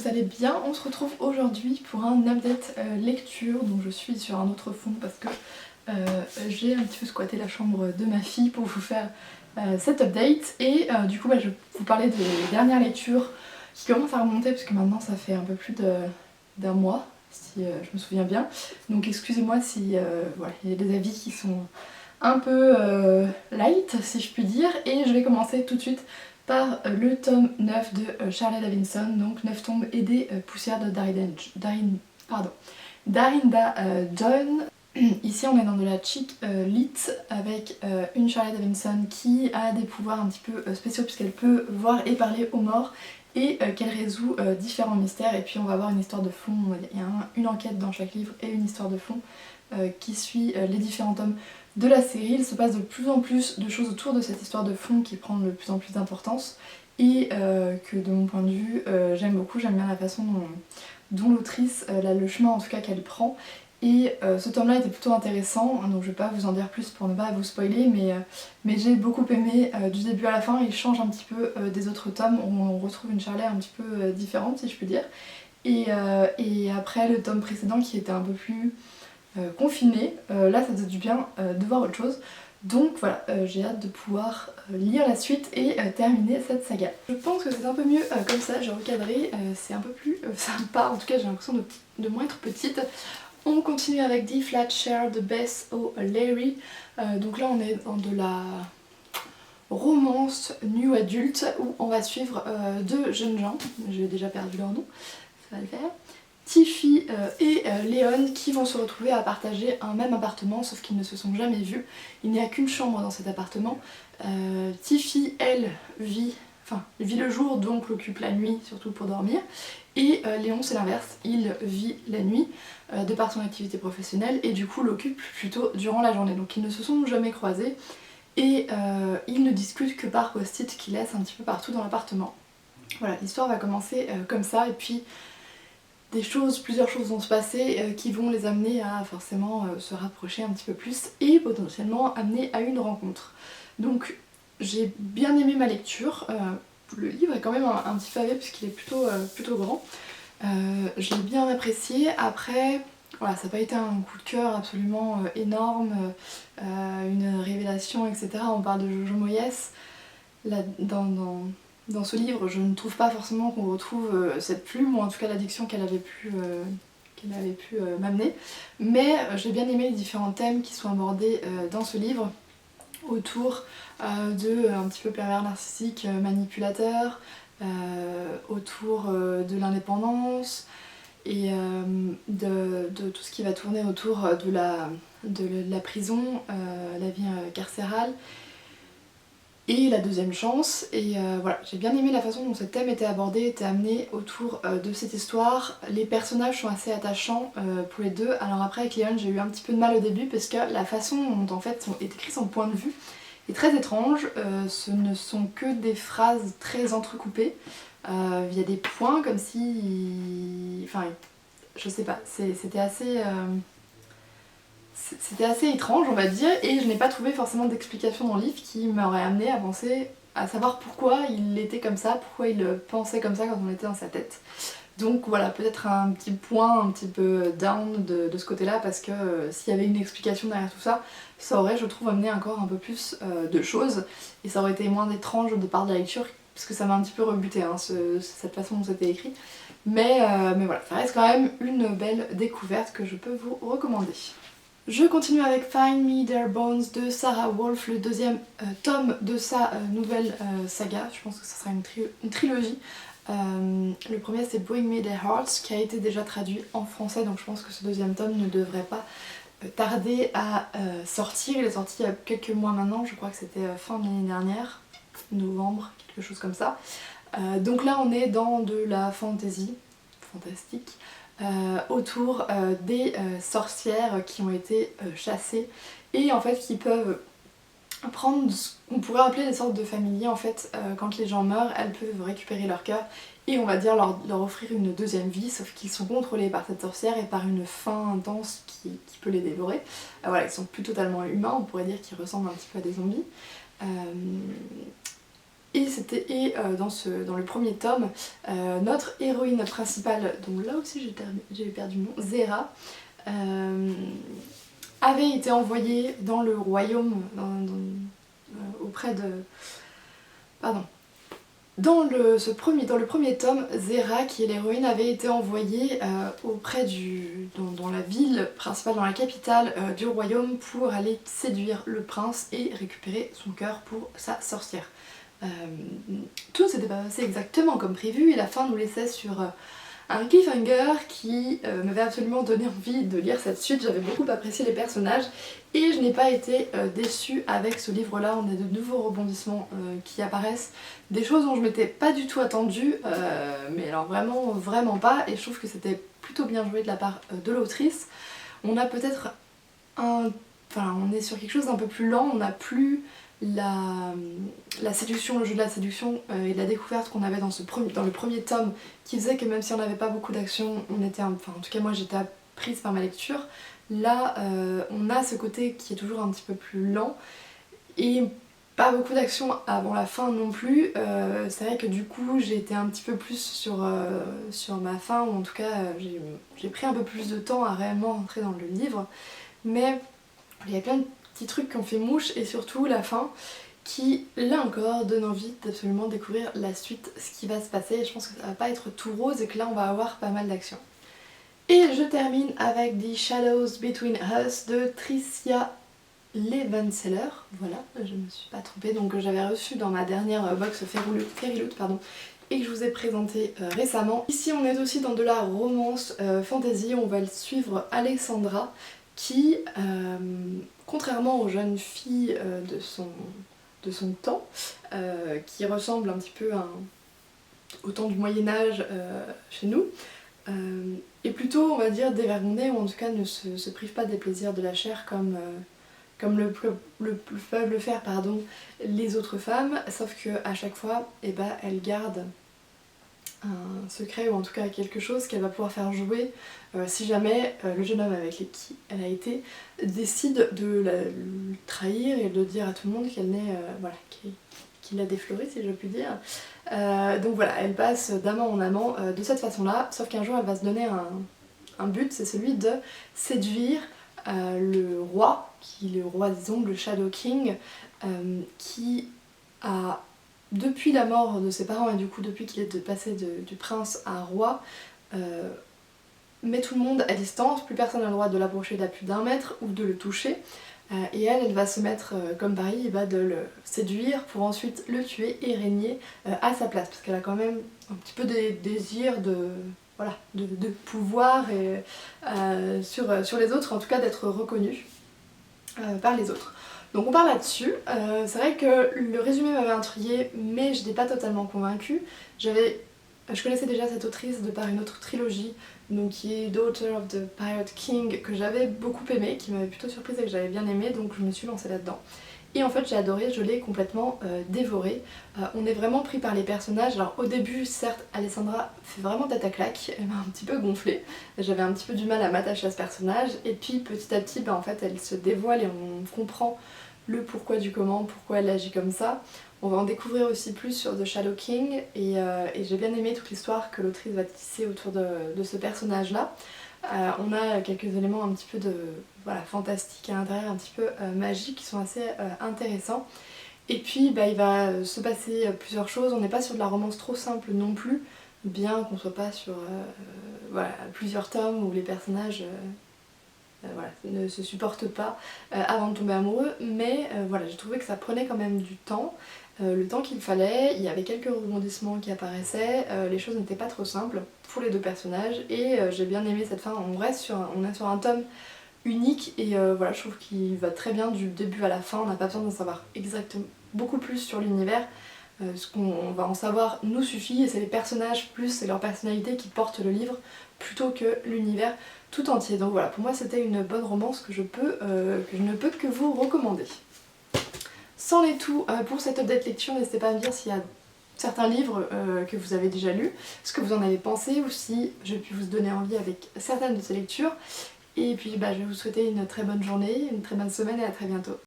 vous allez bien. On se retrouve aujourd'hui pour un update lecture. Donc je suis sur un autre fond parce que j'ai un petit peu squatté la chambre de ma fille pour vous faire cet update. Et du coup je vais vous parler des dernières lectures qui commencent à remonter parce que maintenant ça fait un peu plus d'un mois si je me souviens bien. Donc excusez-moi si voilà, il y a des avis qui sont un peu light si je puis dire. Et je vais commencer tout de suite par le tome 9 de Shirley Davidson, donc 9 tombes et des poussières de Darinda John. Ici on est dans de la chick lit avec une Shirley Davidson qui a des pouvoirs un petit peu spéciaux puisqu'elle peut voir et parler aux morts et qu'elle résout différents mystères. Et puis on va avoir une histoire de fond, il y a une enquête dans chaque livre et une histoire de fond qui suit les différents tomes de la série. Il se passe de plus en plus de choses autour de cette histoire de fond qui prend de plus en plus d'importance et que de mon point de vue j'aime beaucoup, j'aime bien la façon dont l'autrice, le chemin en tout cas qu'elle prend. Et ce tome là était plutôt intéressant, donc je vais pas vous en dire plus pour ne pas vous spoiler, mais j'ai beaucoup aimé du début à la fin. Il change un petit peu des autres tomes, on retrouve une Shirley un petit peu différente si je puis dire. Et après le tome précédent qui était un peu plus confiné, là ça faisait du bien de voir autre chose. Donc voilà, j'ai hâte de pouvoir lire la suite et terminer cette saga. Je pense que c'est un peu mieux comme ça, j'ai recadré, c'est un peu plus sympa, en tout cas j'ai l'impression de moins être petite. On continue avec D Flat Share de Bess O'Leary. Donc là on est dans de la romance new adulte où on va suivre deux jeunes gens, j'ai déjà perdu leur nom, ça va le faire. Tiffy et Léon qui vont se retrouver à partager un même appartement sauf qu'ils ne se sont jamais vus. Il n'y a qu'une chambre dans cet appartement. Tiffy, elle, vit le jour, donc l'occupe la nuit, surtout pour dormir. Et Léon c'est l'inverse, il vit la nuit de par son activité professionnelle et du coup l'occupe plutôt durant la journée. Donc ils ne se sont jamais croisés et ils ne discutent que par post-it qu'ils laissent un petit peu partout dans l'appartement. Voilà, l'histoire va commencer comme ça et puis plusieurs choses vont se passer qui vont les amener à forcément se rapprocher un petit peu plus et potentiellement amener à une rencontre. Donc j'ai bien aimé ma lecture, le livre est quand même un petit pavé puisqu'il est plutôt grand. Je l'ai bien apprécié. Après, voilà, ça n'a pas été un coup de cœur absolument énorme, une révélation, etc. On parle de Jojo Moyes. Là, dans ce livre, je ne trouve pas forcément qu'on retrouve cette plume, ou en tout cas l'addiction qu'elle avait pu m'amener. Mais j'ai bien aimé les différents thèmes qui sont abordés dans ce livre, autour de un petit peu pervers narcissique, manipulateur, autour de l'indépendance et de tout ce qui va tourner autour de la prison, la vie carcérale et la deuxième chance. Et voilà, j'ai bien aimé la façon dont ce thème était abordé, était amené autour de cette histoire. Les personnages sont assez attachants pour les deux. Alors après avec Léon j'ai eu un petit peu de mal au début parce que la façon dont en fait est écrit son point de vue est très étrange. Ce ne sont que des phrases très entrecoupées. Il y a des points comme si... Enfin, je sais pas, c'était assez... C'était assez étrange on va dire et je n'ai pas trouvé forcément d'explication dans le livre qui m'aurait amené à penser, à savoir pourquoi il était comme ça, pourquoi il pensait comme ça quand on était dans sa tête. Donc voilà, peut-être un petit point un petit peu down de ce côté-là parce que s'il y avait une explication derrière tout ça, ça aurait je trouve amené encore un peu plus de choses et ça aurait été moins étrange au départ de la lecture parce que ça m'a un petit peu rebuté hein, cette façon dont c'était écrit. Mais voilà, ça reste quand même une belle découverte que je peux vous recommander. Je continue avec Find Me Their Bones de Sarah Wolf, le deuxième tome de sa nouvelle saga. Je pense que ça sera une trilogie. Le premier c'est Bring Me Their Hearts qui a été déjà traduit en français, donc je pense que ce deuxième tome ne devrait pas tarder à sortir. Il est sorti il y a quelques mois maintenant, je crois que c'était fin de l'année dernière, novembre, quelque chose comme ça. Donc là on est dans de la fantasy, fantastique. Autour des sorcières qui ont été chassées et en fait qui peuvent prendre ce qu'on pourrait appeler des sortes de familiers en fait. Quand les gens meurent, elles peuvent récupérer leur cœur et on va dire leur offrir une deuxième vie, sauf qu'ils sont contrôlés par cette sorcière et par une faim intense qui peut les dévorer. Voilà, ils sont plus totalement humains, on pourrait dire qu'ils ressemblent un petit peu à des zombies. Dans le premier tome, notre héroïne principale, dont là aussi j'ai perdu le nom, Zera, avait été envoyée dans le royaume, auprès de... Pardon. Dans le premier tome, Zera, qui est l'héroïne, avait été envoyée dans la ville principale, dans la capitale du royaume, pour aller séduire le prince et récupérer son cœur pour sa sorcière. Tout s'était pas passé exactement comme prévu et la fin nous laissait sur un cliffhanger qui m'avait absolument donné envie de lire cette suite. J'avais beaucoup apprécié les personnages et je n'ai pas été déçue avec ce livre-là. On a de nouveaux rebondissements qui apparaissent, des choses dont je m'étais pas du tout attendue, mais alors vraiment pas, et je trouve que c'était plutôt bien joué de la part de l'autrice. On a peut-être on est sur quelque chose d'un peu plus lent, on n'a plus la séduction, le jeu de la séduction et de la découverte qu'on avait dans le premier tome, qui faisait que même si on n'avait pas beaucoup d'action, en tout cas moi j'étais prise par ma lecture. Là on a ce côté qui est toujours un petit peu plus lent et pas beaucoup d'action avant la fin non plus. C'est vrai que du coup j'ai été un petit peu plus sur ma fin, ou en tout cas j'ai pris un peu plus de temps à réellement rentrer dans le livre, mais il y a plein de petits trucs qui ont fait mouche, et surtout la fin qui, là encore, donne envie d'absolument découvrir la suite, ce qui va se passer. Et je pense que ça va pas être tout rose et que là on va avoir pas mal d'action. Et je termine avec The Shadows Between Us de Tricia Levenseller. Voilà, je me suis pas trompée, donc j'avais reçu dans ma dernière box Fairyloot, et que je vous ai présenté récemment. Ici on est aussi dans de la romance fantasy. On va le suivre Alexandra qui, contrairement aux jeunes filles de son temps, qui ressemblent un petit peu au temps du Moyen-Âge chez nous, est plutôt, on va dire, dévergondée, ou en tout cas ne se prive pas des plaisirs de la chair comme peuvent le faire les autres femmes, sauf qu'à chaque fois, elle garde un secret, ou en tout cas quelque chose qu'elle va pouvoir faire jouer si jamais le jeune homme avec qui elle a été décide de la trahir et de dire à tout le monde qu'elle n'est qu'il a défloré, si je puis dire. Donc voilà, elle passe d'amant en amant de cette façon-là, sauf qu'un jour elle va se donner un but, c'est celui de séduire le roi, qui est le roi des ombres, le Shadow King, qui a, depuis la mort de ses parents et du coup depuis qu'il est passé du prince à roi, met tout le monde à distance, plus personne n'a le droit de l'approcher d'à plus d'1 mètre ou de le toucher. Et elle va se mettre comme pari de le séduire pour ensuite le tuer et régner à sa place, parce qu'elle a quand même un petit peu des désirs de pouvoir et, sur les autres, en tout cas d'être reconnue par les autres. Donc on part là-dessus. C'est vrai que le résumé m'avait intriguée, mais je n'étais pas totalement convaincue. Je connaissais déjà cette autrice de par une autre trilogie, donc qui est Daughter of the Pirate King, que j'avais beaucoup aimé, qui m'avait plutôt surprise et que j'avais bien aimé, donc je me suis lancée là-dedans. Et en fait j'ai adoré, je l'ai complètement dévoré. On est vraiment pris par les personnages. Alors au début, certes, Alessandra fait vraiment tête à claque, elle m'a un petit peu gonflée. J'avais un petit peu du mal à m'attacher à ce personnage, et puis petit à petit, en fait, elle se dévoile et on comprend le pourquoi du comment, pourquoi elle agit comme ça. On va en découvrir aussi plus sur The Shadow King, et j'ai bien aimé toute l'histoire que l'autrice va tisser autour de ce personnage-là. On a quelques éléments un petit peu fantastiques à l'intérieur, un petit peu magiques, qui sont assez intéressants. Et puis il va se passer plusieurs choses. On n'est pas sur de la romance trop simple non plus, bien qu'on soit pas sur plusieurs tomes où les personnages ne se supportent pas avant de tomber amoureux, mais j'ai trouvé que ça prenait quand même du temps, le temps qu'il fallait. Il y avait quelques rebondissements qui apparaissaient, les choses n'étaient pas trop simples pour les deux personnages, et j'ai bien aimé cette fin. On est sur un tome unique, et je trouve qu'il va très bien du début à la fin. On n'a pas besoin d'en savoir exactement beaucoup plus sur l'univers. Ce qu'on va en savoir nous suffit, et c'est les personnages plus et leur personnalité qui portent le livre plutôt que l'univers tout entier. Donc voilà, pour moi c'était une bonne romance que je ne peux que vous recommander. C'en est tout pour cette update lecture. N'hésitez pas à me dire s'il y a certains livres que vous avez déjà lus, ce que vous en avez pensé, ou si je puis vous donner envie avec certaines de ces lectures. Et puis je vais vous souhaiter une très bonne journée, une très bonne semaine, et à très bientôt.